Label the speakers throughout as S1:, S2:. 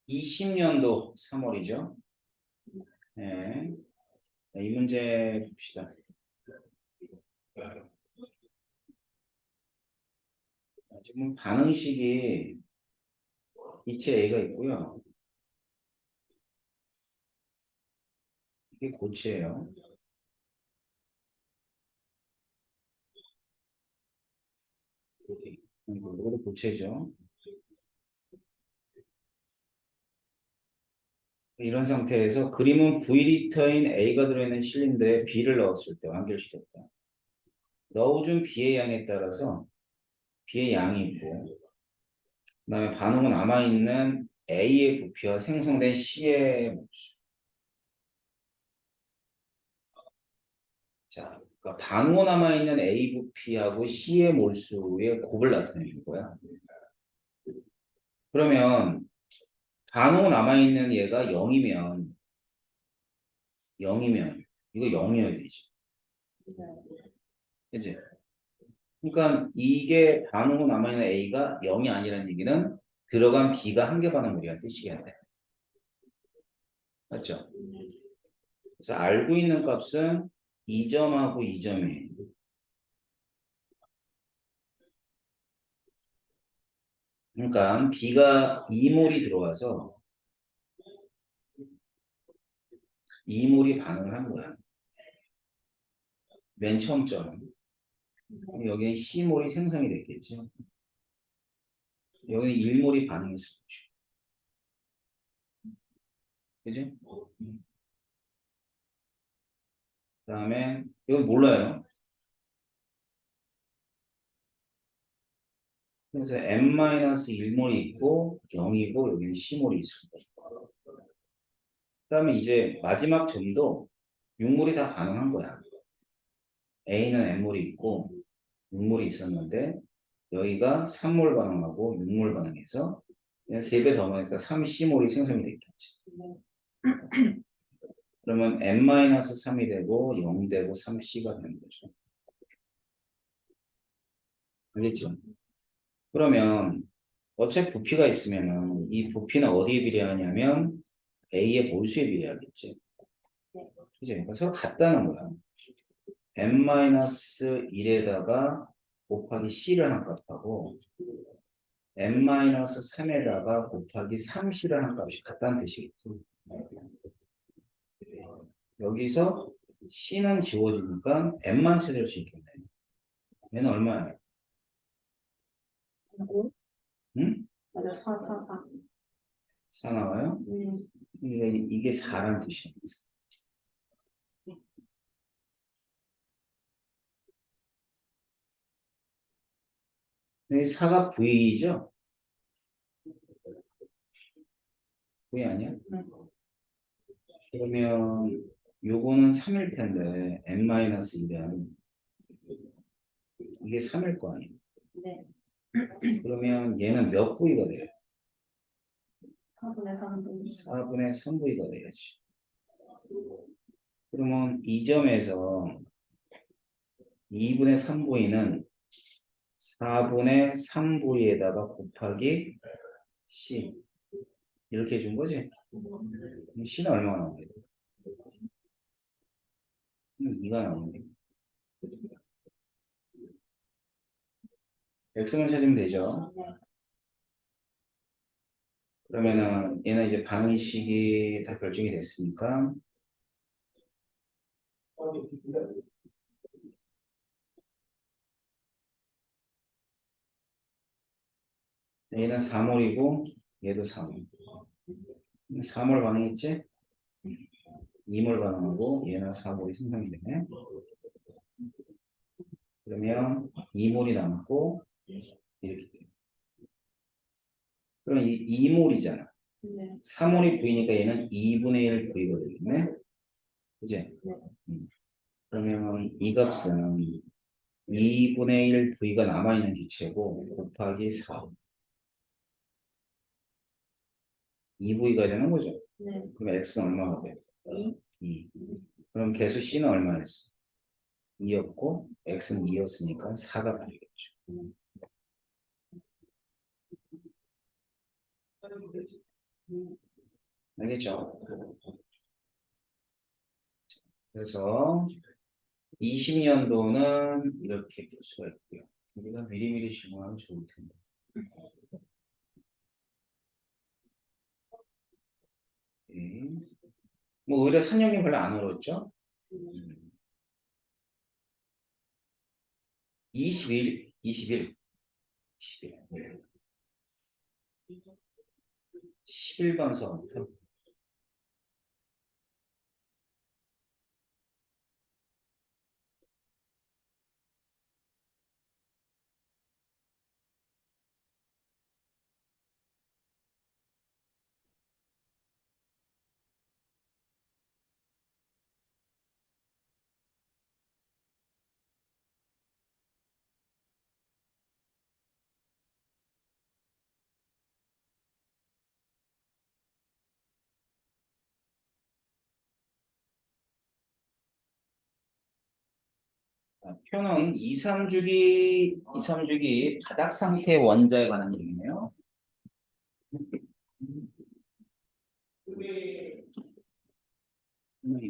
S1: (20년도) 3월이죠. 네. 이 문제 봅시다. 지금 반응식이 이체 A가 있고요. 이게 고체예요. 이것도 고체죠. 이런 상태에서 그림은 V리터인 A가 들어있는 실린더에 B를 넣었을 때 완결시켰다. 넣어준 B의 양에 따라서 B의 양이 있고, 그 다음에 반응은 남아있는 A의 부피와 생성된 C의 몰수. 자, 그러니까 반응은 남아있는 A 부피하고 C의 몰수의 곱을 나타내 줄 거야. 그러면 반응은 남아있는 얘가 0이면 이거 0이어야 되지. 그치? 그러니까 이게 반응은 남아있는 A가 0이 아니라는 얘기는 들어간 B가 한 개 반응물이란 뜻이겠네. 맞죠? 그래서 알고 있는 값은 2점하고 2점이에요. 그러니까 B가 2몰이 들어와서 2몰이 반응을 한 거야. 맨 처음 점. 여기는 C몰이 생성이 됐겠죠. 여기는 1몰이 반응했을 거죠. 그지? 그 다음에 이건 몰라요. 그래서 n-1몰이 있고 0이고 여기는 C몰이 있을 거예요. 그 다음에 이제 마지막 점도 6몰이 다 반응한 거야. A는 n몰이 있고 6몰이 있었는데 여기가 3몰 반응하고 6몰 반응해서 3배 더 많으니까 3C몰이 생성이 됐겠지. 그러면 n-3이 되고 0 되고 3C가 되는 거죠. 알겠죠? 그러면 어차피 부피가 있으면은 이 부피는 어디에 비례하냐면 A의 몰수에 비례하겠지. 그죠? 그러니까 서로 같다는 거야. n-1에다가 곱하기 C를 한 값하고 n-3에다가 곱하기 3C를 한 값이 같다는 뜻이겠지. 여기서 C는 지워지니까 n만 찾을 수 있겠네. 얘는 얼마야? 응?
S2: 맞아, 4.
S1: 4 나와요? 이게 4란 뜻이야. 이 4가 V죠? V 아니야? 그러면 요거는 3일 텐데 n-1이면 이게 3일 거 아니야?
S2: 네.
S1: 그러면 얘는 몇 V가 돼요?
S2: 4분의 3분.
S1: 4분의 3V가 돼야지. 그러면 이 점에서 2분의 3V는 4분의 3V에다가 곱하기 C 이렇게 해준 거지? 그럼 C는 얼마가 나오게 돼? 2가 나오는데 X만 찾으면 되죠? 그러면은 얘는 이제 방식이 다 결정이 됐으니까 얘는 3몰이고 얘도 3몰. 3몰 반응했지? 2몰 반응하고 얘는 4몰이 생성이 되네. 그러면 2몰이 남고 이렇게 돼. 그럼 이 2몰이잖아.
S2: 네.
S1: 3몰이 V니까 얘는 2분의 1 V가 되겠네. 그지?
S2: 네.
S1: 그러면 이 값은 2분의 1 V가 남아있는 기체고 곱하기 4. 2V가 되는 거죠.
S2: 네.
S1: 그럼 X는 얼마가 돼?
S2: 2.
S1: 2. 그럼 개수 C는 얼마였어? 2였고 x는 2였으니까 4가 답이겠죠. 알겠죠? 그래서 20년도는 이렇게 볼 수가 있고요. 우리가 미리미리 질문하면 좋을 텐데. 네. 뭐 오히려 산역이 별로 안 어렵죠? 21, 21, 21. 11번 서부터. 표는 2, 3주기 바닥 상태 원자에 관한 얘기네요.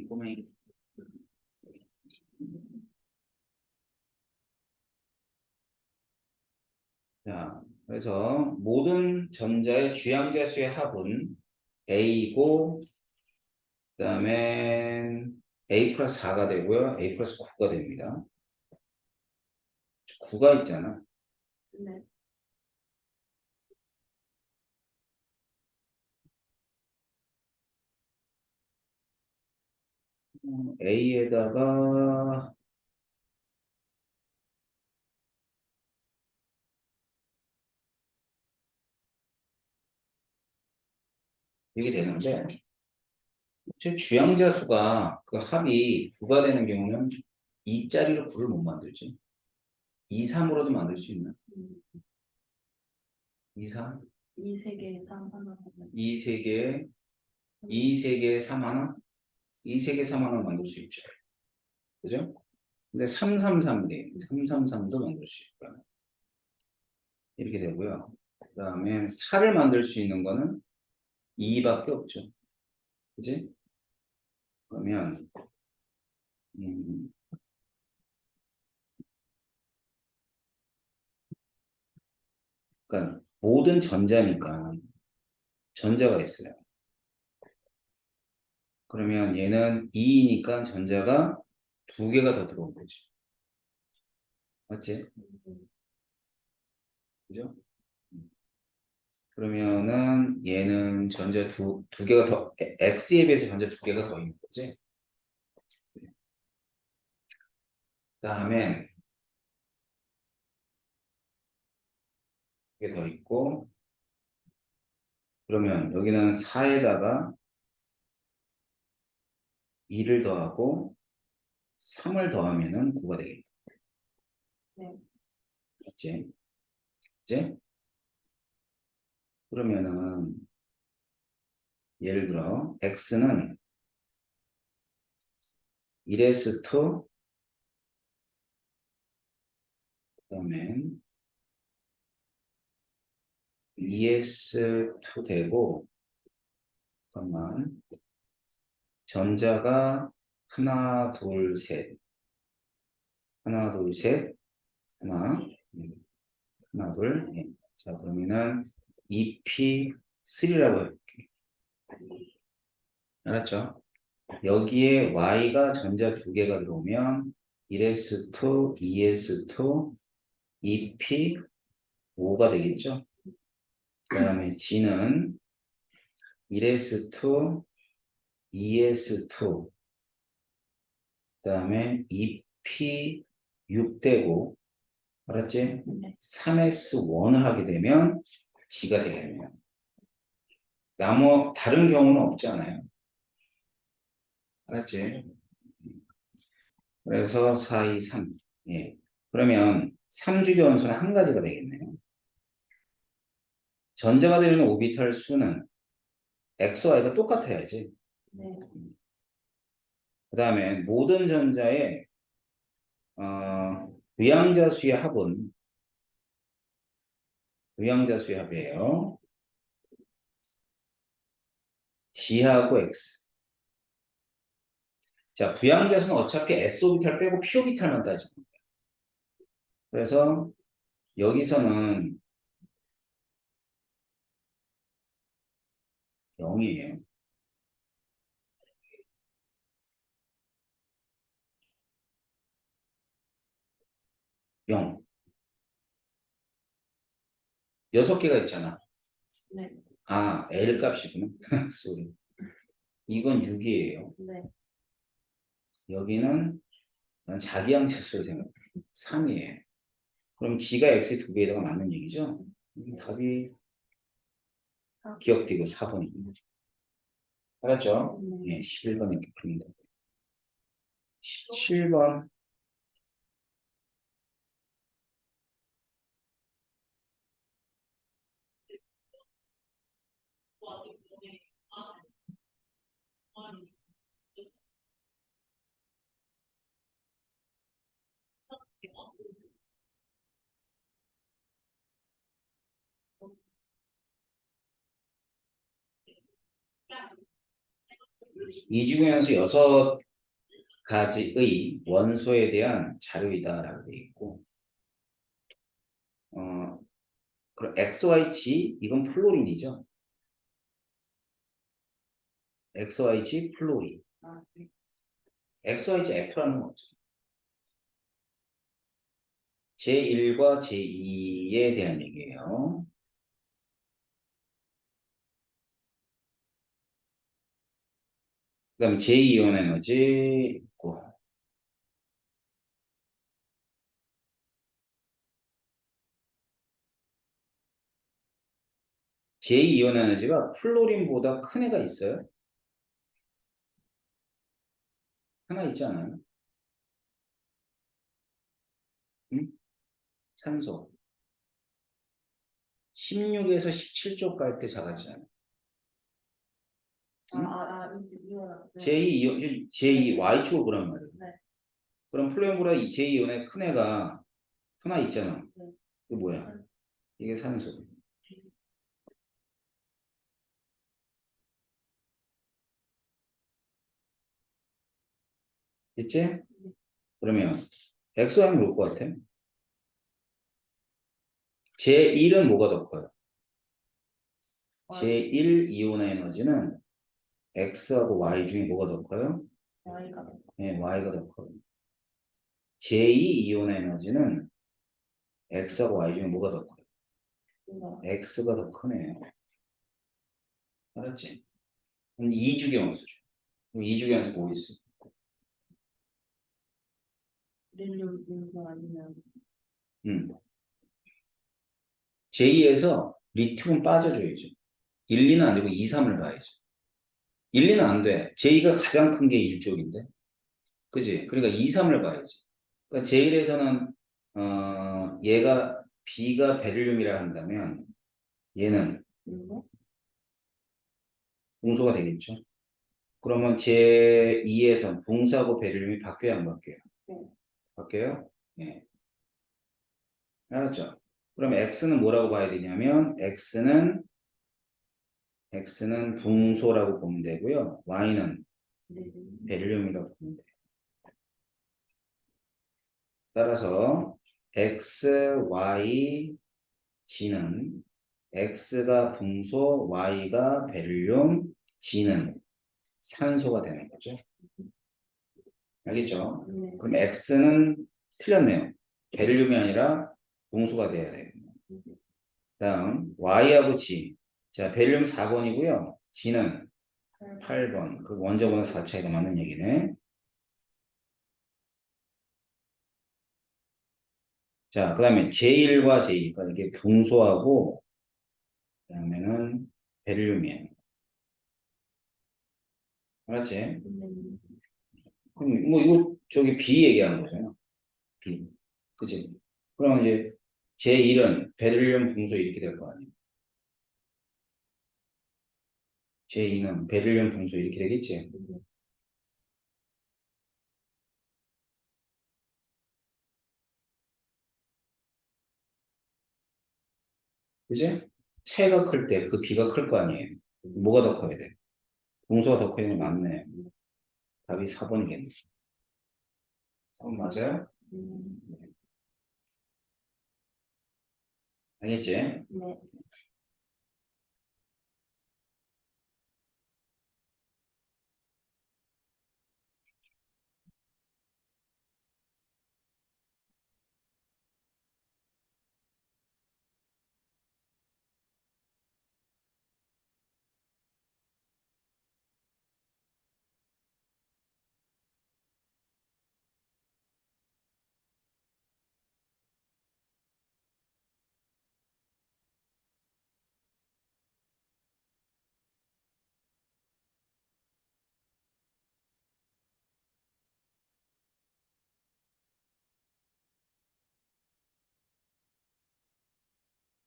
S1: 꼬맹이. 자, 그래서 모든 전자의 주양자 수의 합은 A이고, 그 다음에 A 플러스 4가 되고요. A 플러스 9가 됩니다. 9가 있잖아.
S2: 네.
S1: A에다가 이게 되는데, 제 주양자 수가 그 합이 9가 되는 경우는 2짜리로 9를 못 만들지. 2, 3으로도 만들 수 있나? 2, 3?
S2: 2 세개 3 하나.
S1: 2, 3개, 2, 3개, 3 하나? 2, 3개, 3 하나 만들 수 있죠. 그죠? 근데 3, 3, 3개, 3, 3, 3도 만들 수 있고요. 이렇게 되고요. 그 다음에 4를 만들 수 있는 거는 2밖에 없죠. 그지? 그러면, 음, 그러니까 모든 전자니까 전자가 있어요. 그러면 얘는 2이니까 전자가 2개가 더 들어온 거지. 맞지? 그죠? 그러면은 얘는 전자 두 개가 더, X에 비해서 전자 2개가 더 있는 거지. 그 다음에 이게 더 있고, 그러면 여기는 4에다가 2를 더하고 3을 더하면은 9가 되겠다.
S2: 네.
S1: 맞지? 이제 그러면은 예를 들어 x는 1s2 그다음에 2s2 되고 잠깐만 전자가 하나 둘셋 하나 둘셋 하나 하나 둘 네. 자 그러면은 2p3라고 해볼게. 알았죠? 여기에 y가 전자 2개가 들어오면 1s2, 2s2, 2p5가 되겠죠? 그 다음에 g는 1s2, 2s2, 그 다음에 2p6 되고, 알았지?
S2: 네.
S1: 3s1을 하게 되면 g가 되겠네요. 다른 경우는 없잖아요. 알았지? 그래서 4, 2, 3. 예. 그러면 3주기 원소는 한 가지가 되겠네요. 전자가 되는 오비탈 수는 XY가 똑같아야지.
S2: 네.
S1: 그 다음에 모든 전자의 부양자수의 합은 부양자수의 합이에요. G하고 X. 자, 부양자수는 어차피 S오비탈 빼고 P오비탈만 따지는 거예요. 그래서 여기서는 0이에요. 0. 6개가 있잖아.
S2: 네.
S1: 아, L 값이구나. 쏘리. 이건 6이에요.
S2: 네.
S1: 여기는 난 자기항차수로 생각해. 3이에요. 그럼 G가 X의 2배에다가 맞는 얘기죠? 답이 기억되고 4번입니다. 알았죠?
S2: 네.
S1: 예, 11번 이렇게 풀면 되고. 17번. 이주연수 6가지의 원소에 대한 자료이다라고 되어 있고, 그럼 XYG 이건 플로린이죠. XYG 플로린.
S2: 아, 네.
S1: XYG F라는 거죠. 제1과 제2에 대한 얘기예요. 그 다음에 제2이온 에너지 있고, 제2이온 에너지가 플로린보다 큰 애가 있어요? 하나 있지 않아요? 응? 산소. 16에서 17쪽 갈 때 작아지잖아요. 응?
S2: 이거는. 네.
S1: 제2 Y축으로 그란 말이에요.
S2: 네.
S1: 그럼 플로린보다 제2이온의 큰 애가 하나 있잖아.
S2: 네.
S1: 이게 뭐야? 이게 산소. 됐지? 그러면 XY는 뭘 것 같아? 제1은 뭐가 더 커요? 제1 이온의 에너지는 X하고 Y 중에 뭐가 더 커요?
S2: Y가.
S1: 네, Y가 더 커요. 제2 이온의 에너지는 X하고 Y 중에 뭐가 더 커요?
S2: 이거.
S1: X가 더 크네요. 알았지? 그럼 2주기 원소죠. 그럼 2주기 원소 뭐 있어?
S2: 릴륨 이거 아니면.
S1: 제2에서 리튬은 빠져줘야죠. 1, 2는 안 되고 2, 3을 봐야지. 1, 2는 안 돼. 제2가 가장 큰 게 1쪽인데. 그지? 그러니까 2, 3을 봐야지. 그러니까 제1에서는 얘가 B가 베릴륨이라 한다면 얘는
S2: 이거.
S1: 붕소가 되겠죠. 그러면 제2에선 붕소하고 베릴륨이 바뀌어야 안 바뀌어요?
S2: 네.
S1: 바뀌어요? 예. 알았죠? 그럼 X는 뭐라고 봐야 되냐면 X는 붕소라고 보면 되고요. Y는
S2: 네.
S1: 베릴륨이라고 보면 돼요. 따라서 X, Y, G는 X가 붕소, Y가 베릴륨, G는 산소가 되는 거죠. 알겠죠?
S2: 네.
S1: 그럼 X는 틀렸네요. 베릴륨이 아니라 붕소가 돼야 돼요. 다음 Y하고 G. 자, 베릴륨 4번이고요. G는 8번. 그 원자번호 4차이가 맞는 얘기네. 자, 그 다음에 제1과 제2. 그러니까 이게 붕소하고 그다음에는 베릴륨이에요. 알았지?
S2: 네.
S1: 그럼 뭐 이거 저기 B 얘기하는 거잖아. B. 그치? 그럼 이제 제1은 베릴륨 붕소 이렇게 될 거 아니에요. 제2는 베릴륨 붕소 이렇게 되겠지? 그지? 채가 클 때 그 B가 클 거 아니에요. 뭐가 더 커야 돼? 분수가 더 커야 되는 게 맞네. 답이 4번이겠네. 4번 맞아요? 알겠지?
S2: 네.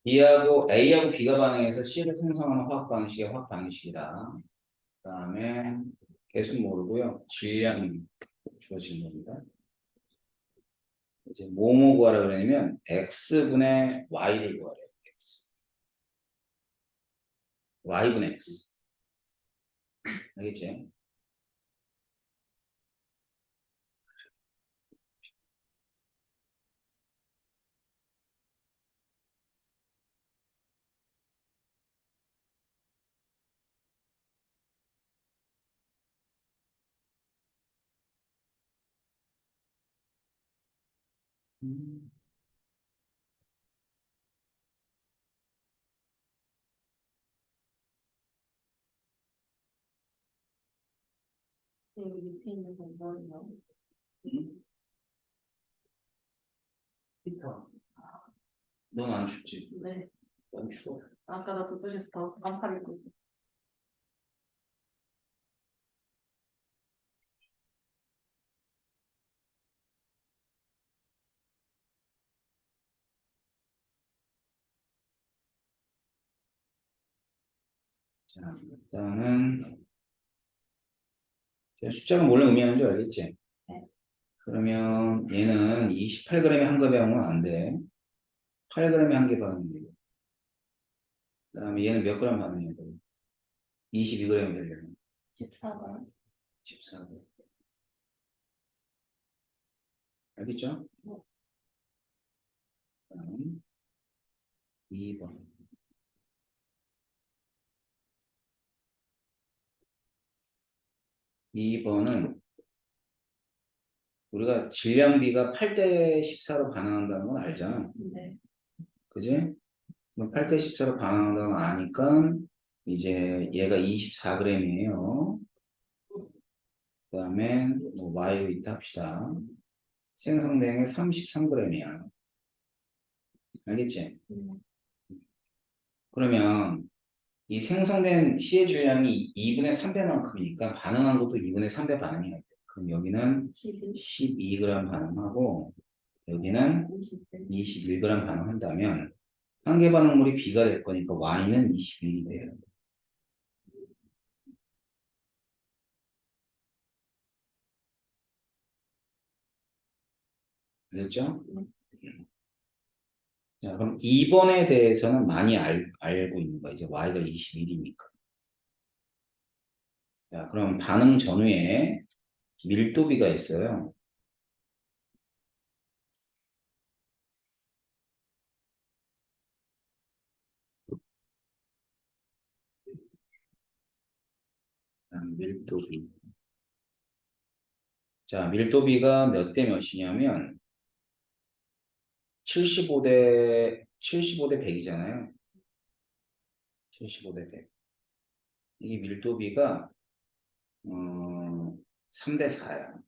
S1: A하고 B가 반응해서 C를 생성하는 화학 방식의 화학 방식이다. 그 다음에 개수 모르고요. 질량이 주어진 겁니다. 이제 뭐뭐 구하라 그러냐면 X분의 Y를 구하래요. X. Y분의 X. 알겠지? 음.
S2: 여기 밑에 있는 건 뭐예요?
S1: 히터. 넌 안 춥지?
S2: 네.
S1: 난 추워.
S2: 아까 나 도토리에서 더 반팔 입고 있어.
S1: 자, 일단은 숫자가 뭘 의미하는 줄 알겠지?
S2: 네.
S1: 그러면 얘는 28g의 한 컵에 하면 안 돼. 8g의 한 개 반응이고. 그 다음에 얘는 몇 그램 반응이야? 22g이 되려면
S2: 14번.
S1: 14g. 알겠죠? 다음 2번. 2번은 우리가 질량비가 8대 14로 반응한다는 건 알잖아.
S2: 네.
S1: 그지? 8대 14로 반응한다는 거 아니까 이제 얘가 24g이에요. 그 다음에 뭐 Y웨이트 합시다. 생성량이 33g이야. 알겠지? 그러면 이 생성된 C의 질량이 2분의 3배만큼이니까 반응한 것도 2분의 3배 반응이야. 그럼 여기는 12g 반응하고 여기는 21g 반응한다면 한 개 반응물이 B가 될 거니까 Y는 21이 돼요. 알겠죠? 자, 그럼 2번에 대해서는 많이 알고 있는 거야. 이제 Y가 21이니까. 자, 그럼 반응 전후에 밀도비가 있어요. 밀도비. 자, 밀도비가 몇 대 몇이냐면 75대 100이잖아요. 75대 100. 이 밀도비가 3대 4야.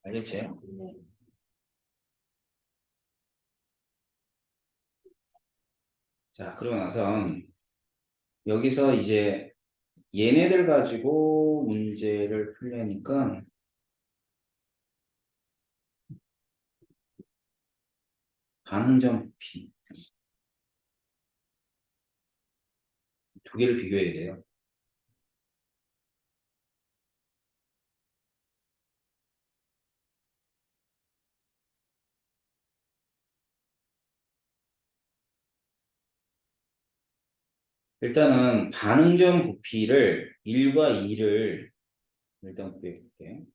S1: 알겠지?
S2: 네.
S1: 자, 그러고 나선 여기서 이제 얘네들 가지고 문제를 풀려니까 반응점 P 두 개를 비교해야 돼요. 일단은 반응점 부피를 1과 2를 일단 구해볼게.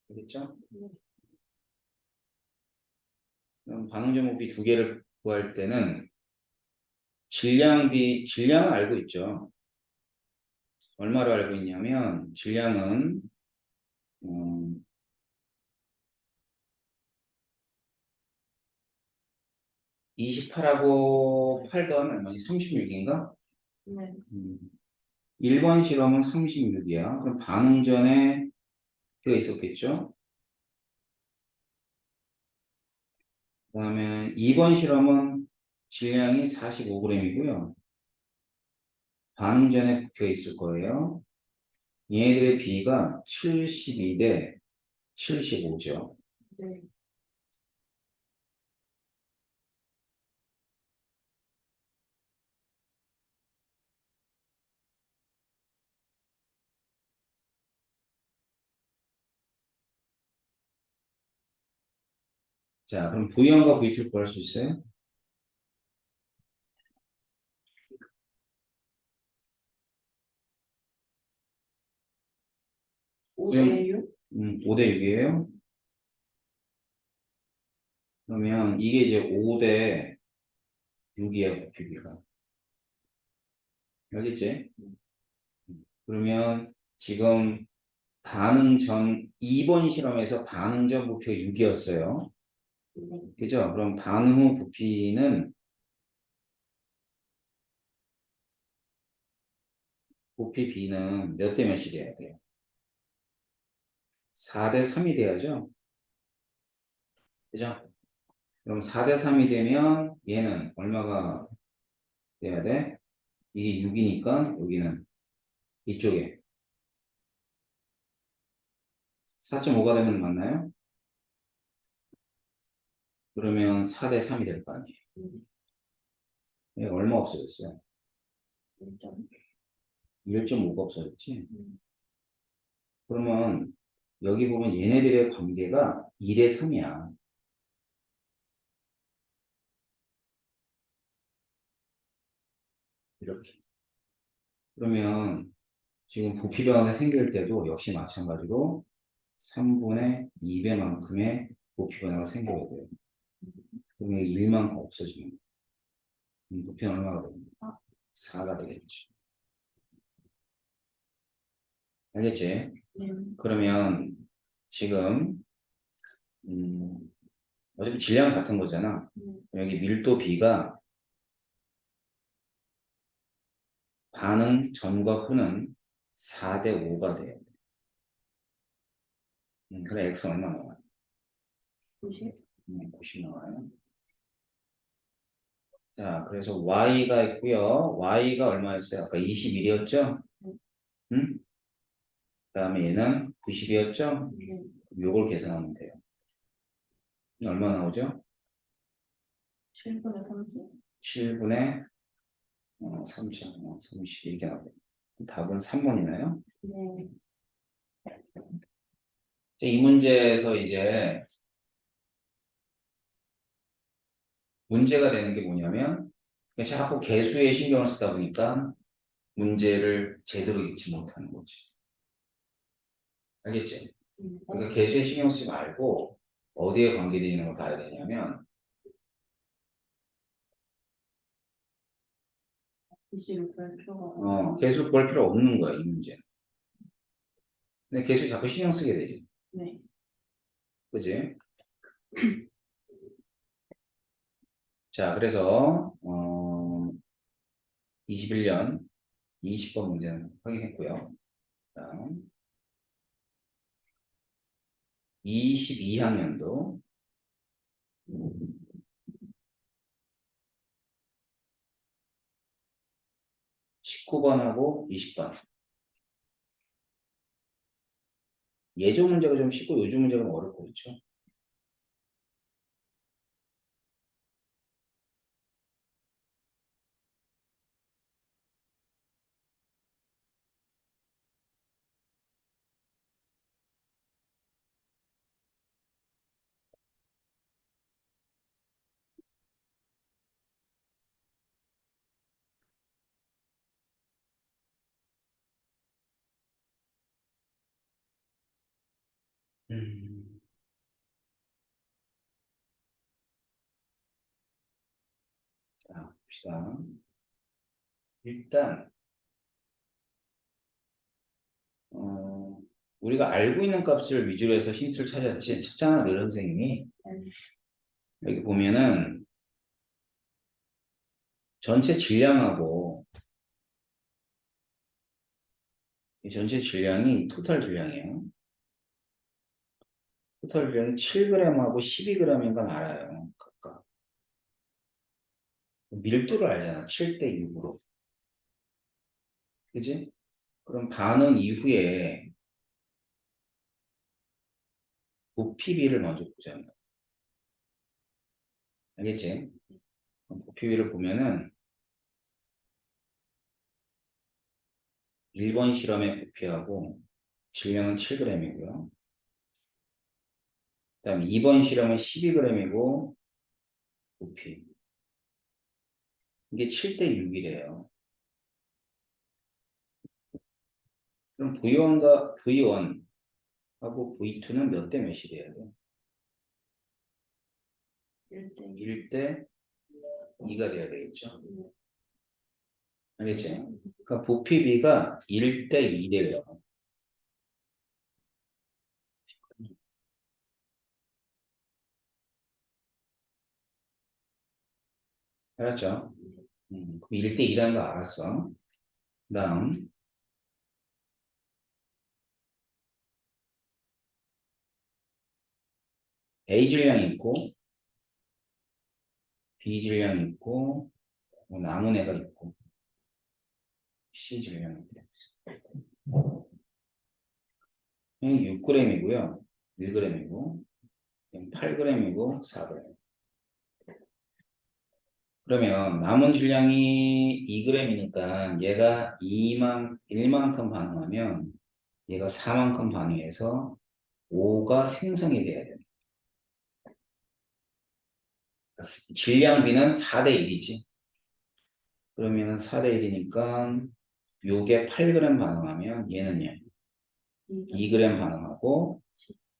S1: 알겠죠? 그럼 반응점 부피 두 개를 구할 때는 질량은 알고 있죠. 얼마로 알고 있냐면 질량은 28하고 8 더하면 얼마니? 36인가?
S2: 네.
S1: 1번 실험은 36이야. 그럼 반응 전에 그게 있었겠죠? 그 다음에 2번 실험은 질량이 45g이고요. 반응 전에 붙어 있을 거예요. 얘네들의 비가 72 대 75죠.
S2: 네.
S1: 자, 그럼 V1과 V2 구할 수 있어요?
S2: 5대 6?
S1: 5대 6이에요? 그러면 이게 이제 5대 6이야, 부피가. 알겠지? 그러면 지금 반응 전 2번 실험에서 반응 전 부피가 6이었어요.
S2: 네.
S1: 그죠? 그럼 반응 후 부피는 부피 B는 몇 대 몇이 돼야 돼요? 4대 3이 돼야죠? 그죠? 그럼 4대 3이 되면 얘는 얼마가 돼야 돼? 이게 6이니까 여기는 이쪽에 4.5가 되면 맞나요? 그러면 4대 3이 될 거 아니에요. 얘가 얼마 없어졌어요?
S2: 1점.
S1: 1.5가 없어졌지? 그러면 여기 보면 얘네들의 관계가 2대 3이야. 이렇게. 그러면 지금 부피 변화가 생길 때도 역시 마찬가지로 3분의 2배만큼의 부피 변화가 생겨야 돼요. 그러면 1만큼 없어지는 거예요. 부피는 얼마가 됩니까? 4가 되겠지. 알겠지?
S2: 네.
S1: 그러면 지금 어차피 질량 같은 거잖아. 여기 밀도 B가 반응 전과 후는 4대 5가 돼요. 그래 X 얼마 나와요?
S2: 90?
S1: 90 나와요. 자, 그래서 Y가 있고요. Y가 얼마였어요? 아까 21이었죠? 응? 그다음에 얘는 90이었죠?
S2: 네.
S1: 요걸 계산하면 돼요. 얼마 나오죠?
S2: 7분의 30?
S1: 7분의 30, 30 이렇게 나와요. 답은 3번이나요?
S2: 네.
S1: 이 문제에서 이제 문제가 되는 게 뭐냐면 자꾸 개수에 신경을 쓰다 보니까 문제를 제대로 읽지 못하는 거지. 알겠지? 그러니까 개수에 신경 쓰지 말고 어디에 관계되어 있는 걸 봐야 되냐면
S2: 26분 표가.
S1: 개수 볼 필요 없는 거야, 이 문제는. 근데 개수 자꾸 신경 쓰게 되지.
S2: 네.
S1: 그지? 자, 그래서 21년 20번 문제는 확인했고요. 다음 22학년도 19번하고 20번. 예조 문제가 좀 쉽고 요즘 문제가 좀 어렵고 그렇죠? 음, 자, 봅시다. 일단, 어, 우리가 알고 있는 값을 위주로 해서 힌트를 찾잖아, 늘 선생님이. 여기 보면은, 전체 질량하고, 이 전체 질량이 토탈 질량이에요. 토탈 질량이 7g하고 12g인 건 알아요. 각각. 밀도를 알잖아. 7대 6으로. 그지? 그럼 반응 이후에 부피비를 먼저 보자면. 알겠지? 부피비를 보면은 1번 실험의 부피하고 질량은 7g이고요. 그 다음에 2번 실험은 12g이고 부피. 이게 7대 6이래요. 그럼 V1과 V1하고 V2는 몇 대 몇이 돼야 돼?
S2: 1대
S1: 1대 2가 돼야 되겠죠? 알겠지? 그러니까 부피비가 1대 2래요. 알았죠? 1대 2라는 거 알았어. 그 다음 A 질량이 있고 B 질량이 있고 뭐 남은 애가 있고 C 질량이 있고 6g이고요. 1g이고 8g이고 4g. 그러면 남은 질량이 2g이니까 얘가 1만큼 반응하면 얘가 4만큼 반응해서 5가 생성이 돼야 됩니다. 질량비는 4대 1이지. 그러면 4대 1이니까 요게 8g 반응하면 얘는요. 2g 반응하고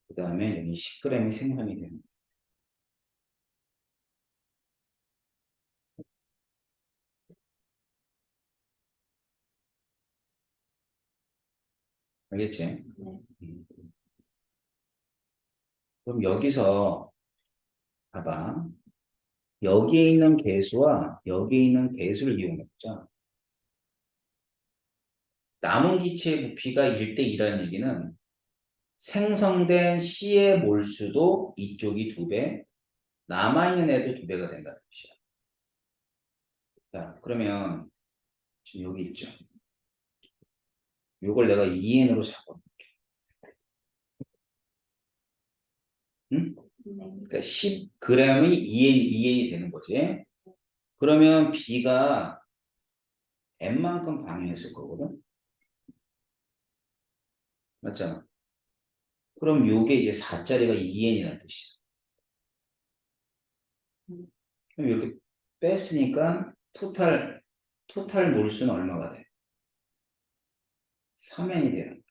S1: 그 다음에 여기 10g이 생성이 되는 거예요. 알겠지?
S2: 네.
S1: 음. 그럼 여기서 봐봐. 여기에 있는 개수와 여기에 있는 개수를 이용해보자. 남은 기체의 부피가 1대 2라는 얘기는 생성된 C의 몰수도 이쪽이 2배, 남아있는 애도 2배가 된다는 뜻이야. 자, 그러면 지금 여기 있죠. 요걸 내가 2N으로 잡아. 응?
S2: 네.
S1: 그러니까 10g이 2N이 되는 거지. 그러면 B가 N만큼 반응했을 거거든. 맞잖아. 그럼 요게 이제 4짜리가 2N이라는 뜻이야. 그럼 이렇게 뺐으니까 토탈 몰수는 얼마가 돼? 3N이 되는 거야.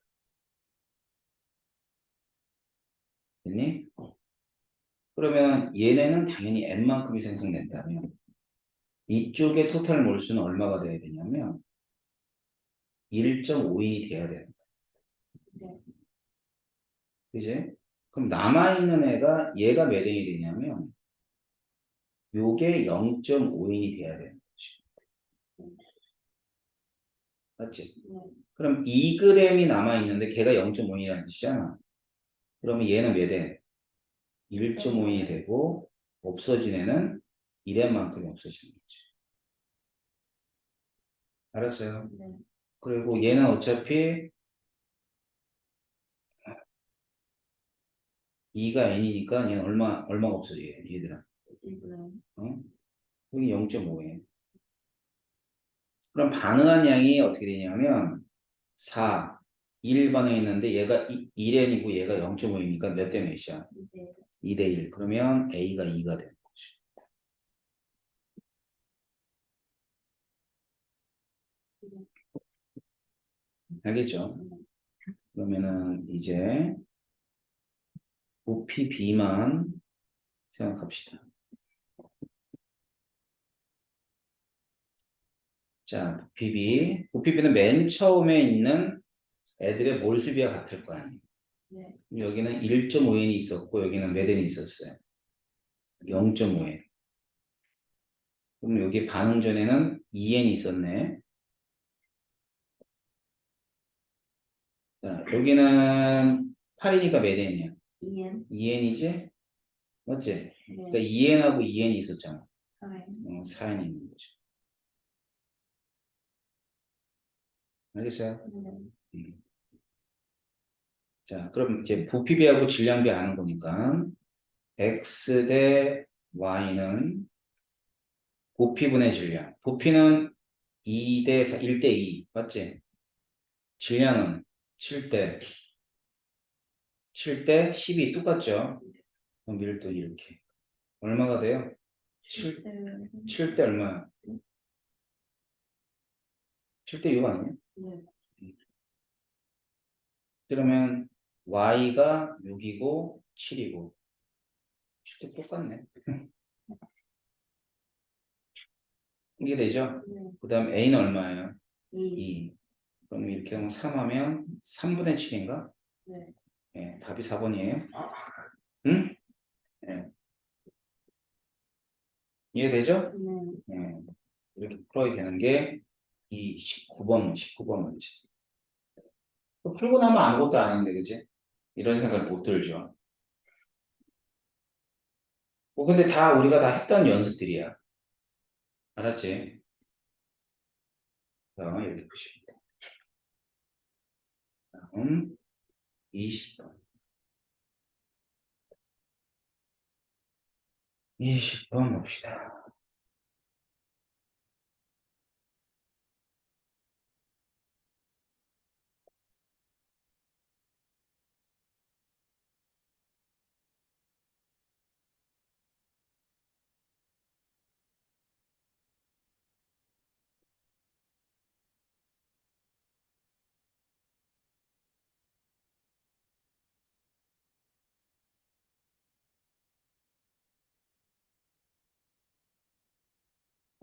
S1: 됐니? 그러면 얘네는 당연히 N만큼이 생성된다면 이쪽의 토탈 몰수는 얼마가 돼야 되냐면 1.5인이 돼야 돼요.
S2: 네.
S1: 그지? 그럼 남아있는 애가 얘가 몇 N이 되냐면 요게 0.5인이 돼야 되는 거지. 맞지?
S2: 네.
S1: 그럼 2g이 남아있는데 걔가 0.5인이라는 뜻이잖아. 그러면 얘는 몇 N? 1.5인이 되고 없어진 애는 1N만큼이 없어지는 거지. 알았어요?
S2: 네.
S1: 그리고 얘는 어차피 2가 N이니까 얘는 얼마가 없어져, 얘들아.
S2: 1g.
S1: 어? 여기 0.5에. 그럼 반응한 양이 어떻게 되냐면 4, 1 반응했는데 얘가 1N이고 얘가 0.5이니까 몇 대 몇이야?
S2: 네.
S1: 2대 1. 그러면 A가 2가 되는 거지. 알겠죠? 그러면은 이제 부피 B만 생각합시다. 자, 부피 B. 부피 B는 맨 처음에 있는 애들의 몰수비와 같을 거 아니에요.
S2: 네.
S1: 여기는 1.5n이 있었고 여기는 몇 n이 있었어요? 0.5n. 그럼 여기 반응 전에는 2n이 있었네. 자, 여기는 8이니까 몇 n이야?
S2: 2N.
S1: 2n이지? 맞지?
S2: 네.
S1: 그러니까 2n하고 2n이 있었잖아.
S2: 4N.
S1: 4n이 있는 거죠. 알겠어요?
S2: 네.
S1: 자, 그럼 이제 부피비하고 질량비 아는 거니까 x 대 y는 부피분의 질량. 부피는 2 대 4, 1대 2, 맞지? 질량은 7대 12 똑같죠? 그럼 밀도 이렇게. 얼마가 돼요? 7대 얼마야? 7대 6 아니에요?
S2: 네.
S1: 그러면 y가 6이고 7이고 7대 똑같네. 이게 되죠?
S2: 네.
S1: 그 다음 a는 얼마예요?
S2: 2.
S1: 2. 그럼 이렇게 하면 3 하면 3분의 7인가?
S2: 네.
S1: 예, 답이 4번이에요. 응? 예. 이해되죠?
S2: 네.
S1: 예. 이렇게 풀어야 되는 게 이 19번 문제. 풀고 나면 아무것도 아닌데, 그지? 이런 생각 못 들죠. 뭐, 근데 다 우리가 다 했던 연습들이야. 알았지? 자, 이렇게 보시면 돼. 다음 20번. 20번 봅시다.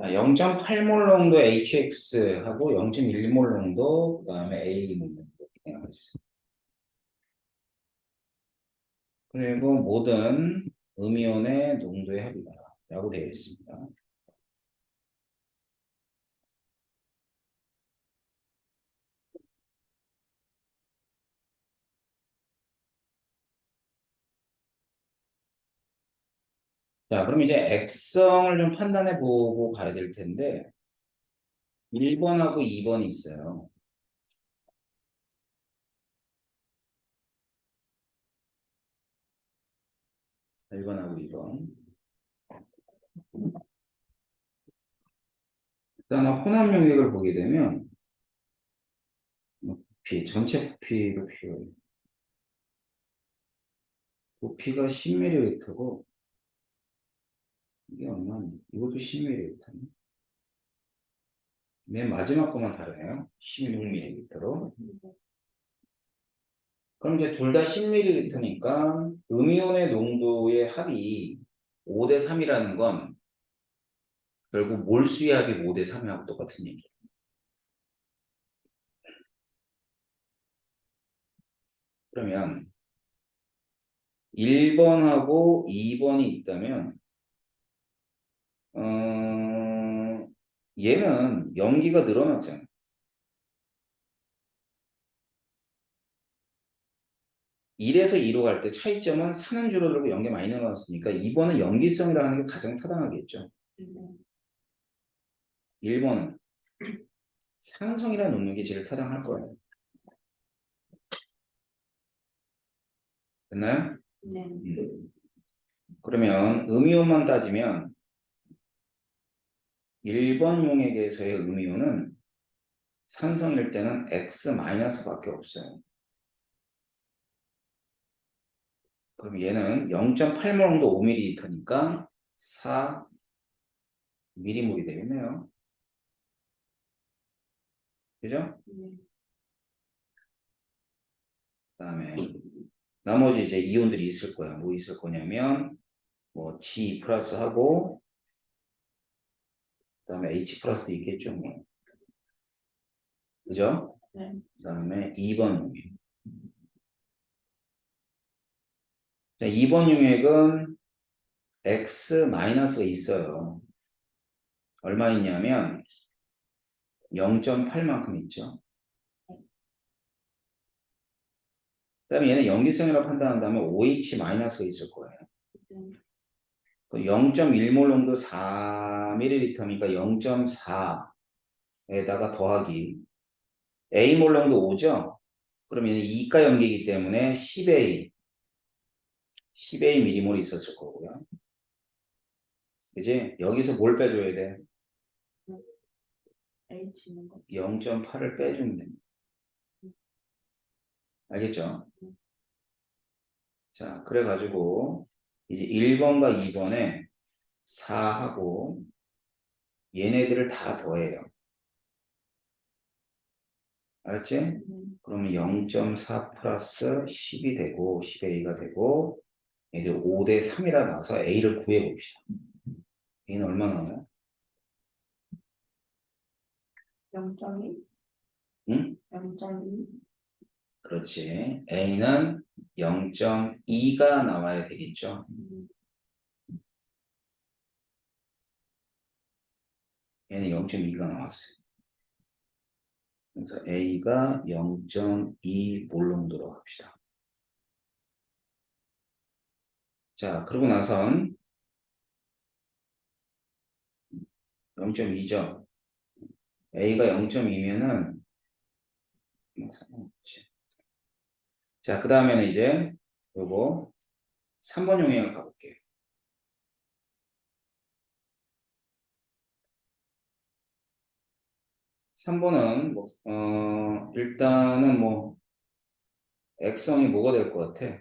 S1: 자, 0.8몰 농도 HX하고 0.1몰 농도, 그 다음에 A 농도 이렇게 나와 있어. 그리고 모든 음이온의 농도의 합이다. 라고 되어 있습니다. 자, 그럼 이제 액성을 좀 판단해 보고 가야 될 텐데, 1번하고 2번이 있어요. 1번하고 2번. 일단 혼합 용액을 보게 되면, 부피, 전체 부피로 필요해요. 부피가 10ml고, 이게 얼마니? 이것도 10ml네. 맨 마지막 거만 다르네요. 16ml로. 그럼 이제 둘 다 10ml니까 음이온의 농도의 합이 5대 3이라는 건 결국 몰수의 합이 5대 3이하고 똑같은 얘기예요. 그러면 1번하고 2번이 있다면 얘는 염기가 늘어났잖아. 1에서 2로 갈 때 차이점은 산은 줄어들고 염기가 많이 늘어났으니까 2번은 염기성이라 하는 게 가장 타당하겠죠. 1번은 산성이라는 논문이 제일 타당할 거예요. 됐나요?
S2: 네.
S1: 그러면 음이온만 따지면 1번 용액에서의 음이온은 산성일 때는 X-밖에 없어요. 그럼 얘는 0.8몰 정도 5ml니까 4mm몰이 되겠네요. 그죠?
S2: 네.
S1: 그 다음에 나머지 이제 이온들이 있을 거야. 뭐 있을 거냐면 뭐 G 플러스 하고 그다음에 H 플러스도 있겠죠. 뭐. 그죠?
S2: 네.
S1: 그다음에 2번 용액. 자, 2번 용액은 X 마이너스가 있어요. 얼마 있냐면 0.8만큼 있죠. 그다음에 얘는 염기성이라고 판단한다면 OH 마이너스가 있을 거예요.
S2: 네.
S1: 0.1몰 농도 4ml니까 0.4에다가 더하기 A몰 농도 5죠? 그러면 이가 염기이기 때문에 10A 미리몰이 있었을 거고요. 이제 여기서 뭘 빼줘야 돼?
S2: H는 거.
S1: 0.8을 빼주면 됩니다. 알겠죠? 자, 그래가지고 이제 1번과 2번에 4하고 얘네들을 다 더해요. 알았지?
S2: 네.
S1: 그러면 0.4 플러스 10이 되고 10A가 되고 얘들 5대 3이라 나와서 A를 구해봅시다. A는 얼마 나와요?
S2: 0.2?
S1: 응?
S2: 0.2?
S1: 그렇지. A는 0.2가 나와야 되겠죠. 얘는 0.2가 나왔어요. 그래서 A가 0.2 몰롱도로 합시다. 자, 그러고 나선 0.2죠. A가 0.2면은 자, 그 다음에는 이제 요거 3번 용액을 가볼게요. 3번은 뭐, 일단은 뭐 액성이 뭐가 될 것 같아?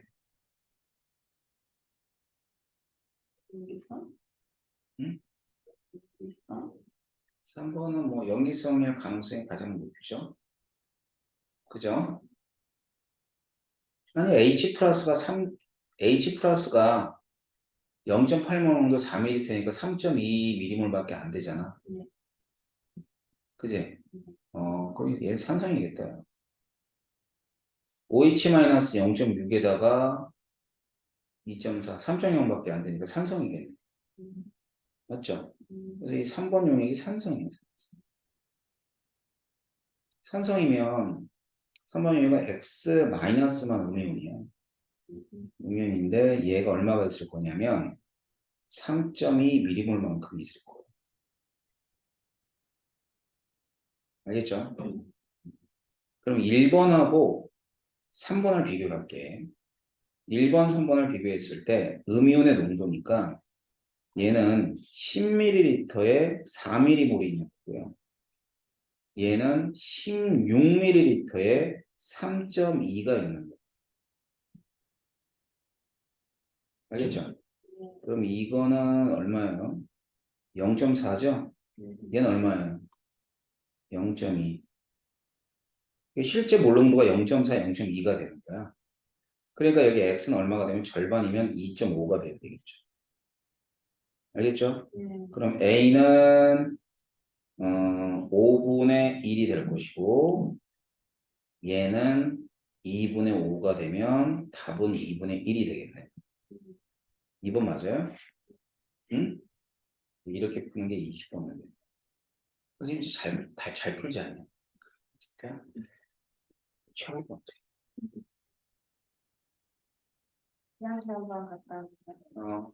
S2: 염기성?
S1: 응?
S2: 염기성?
S1: 3번은 뭐 염기성일 가능성이 가장 높죠. 그죠? 아니 H 플러스가 0.8몰 정도 4ml니까 3.2mm밖에 안 되잖아.
S2: 네.
S1: 그지? 거기 얘 산성이겠다. OH-0.6에다가 2.4, 3.0밖에 안 되니까 산성이겠네.
S2: 음.
S1: 맞죠?
S2: 음.
S1: 그래서 이 3번 용액이 산성이에요. 산성이면 3번 용액은 X-만 음이온이야. 음이온인데 얘가 얼마가 있을 거냐면 3.2mm만큼 있을 거예요. 알겠죠? 그럼 1번하고 3번을 비교를 할게. 1번, 3번을 비교했을 때 음이온의 농도니까 얘는 10ml에 4mm몰이 있고요. 얘는 16ml에 3.2가 있는 거예요. 알겠죠? 그럼 이거는 얼마예요? 0.4죠? 얘는 얼마예요? 0.2. 실제 몰롱도가 0.4, 0.2가 되는 거야. 그러니까 여기 x는 얼마가 되면 절반이면 2.5가 돼야 되겠죠. 알겠죠?
S2: 네.
S1: 그럼 a는 5분의 1이 될 것이고 얘는 2분의 5가 되면 답은 2분의 1이 되겠네. 2번 맞아요? 응? 이렇게 푸는 게 20번인데. 그래서 이제 잘 풀지 않냐? 진짜 최고일 것 같아.
S2: 그냥 샤워 갔다 왔어요.
S1: 어,